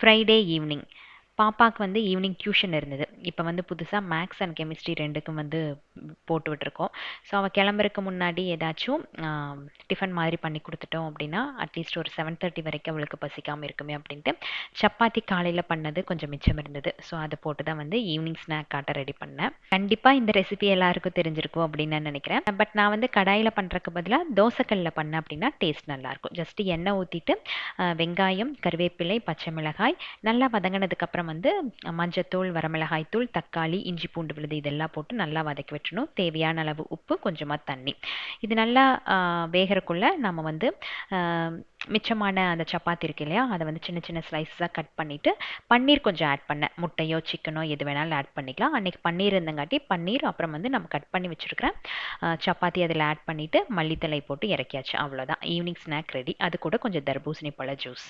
Friday evening. பாப்பாக்கு வந்து evening tuition இருந்தது. இப்போ வந்து புதுசாக மேக்ஸ் அண்ட் கெமிஸ்ட்ரி ரெண்டுக்கும் வந்து போட்டு விட்டுருக்கோம். ஸோ அவள் கிளம்புறதுக்கு முன்னாடி ஏதாச்சும் டிஃபன் மாதிரி பண்ணி கொடுத்துட்டோம் அப்படின்னா அட்லீஸ்ட் ஒரு 7:30 வரைக்கும் அவளுக்கு பசிக்காமல் இருக்குமே அப்படின்ட்டு சப்பாத்தி காலையில் பண்ணது கொஞ்சம் மிச்சம் இருந்தது. ஸோ அதை போட்டு தான் வந்து ஈவினிங் ஸ்நாக் காட்ட ரெடி பண்ணேன். கண்டிப்பாக இந்த ரெசிபி எல்லாருக்கும் தெரிஞ்சிருக்கும் அப்படின்னு நான் நினைக்கிறேன். பட் நான் வந்து கடாயில் பண்ணுறதுக்கு பதிலாக தோசைக்கல்லில் பண்ணேன் அப்படின்னா டேஸ்ட் நல்லாயிருக்கும். ஜஸ்ட் எண்ணெய் ஊற்றிட்டு வெங்காயம், கருவேப்பிலை, பச்சை மிளகாய் நல்லா வதங்கினதுக்கப்புறம் வந்து மஞ்சத்தூள், வரமிளகாய் தூள், தக்காளி, இஞ்சி பூண்டு விழுது இதெல்லாம் போட்டு நல்லா வதக்கி விட்டுணும். தேவையான அளவு உப்பு, கொஞ்சமாக தண்ணி. இது நல்லா வேகிறக்குள்ள நம்ம வந்து மிச்சமான அந்த சப்பாத்தி இருக்கு இல்லையா, அதை வந்து சின்ன சின்ன ஸ்லைஸாக கட் பண்ணிவிட்டு பன்னீர் கொஞ்சம் ஆட் பண்ணேன். முட்டையோ சிக்கனோ எது வேணாலும் ஆட் பண்ணிக்கலாம். அன்றைக்கி பன்னீர் இருந்தங்காட்டி பன்னீர், அப்புறம் வந்து நம்ம கட் பண்ணி வச்சுருக்கிறேன் சப்பாத்தி அதில் ஆட் பண்ணிவிட்டு மல்லித்தலை போட்டு இறக்கியாச்சு. அவ்வளோதான், ஈவினிங் ஸ்நாக் ரெடி. அது கூட கொஞ்சம் தர்பூசணி பழ ஜூஸ்.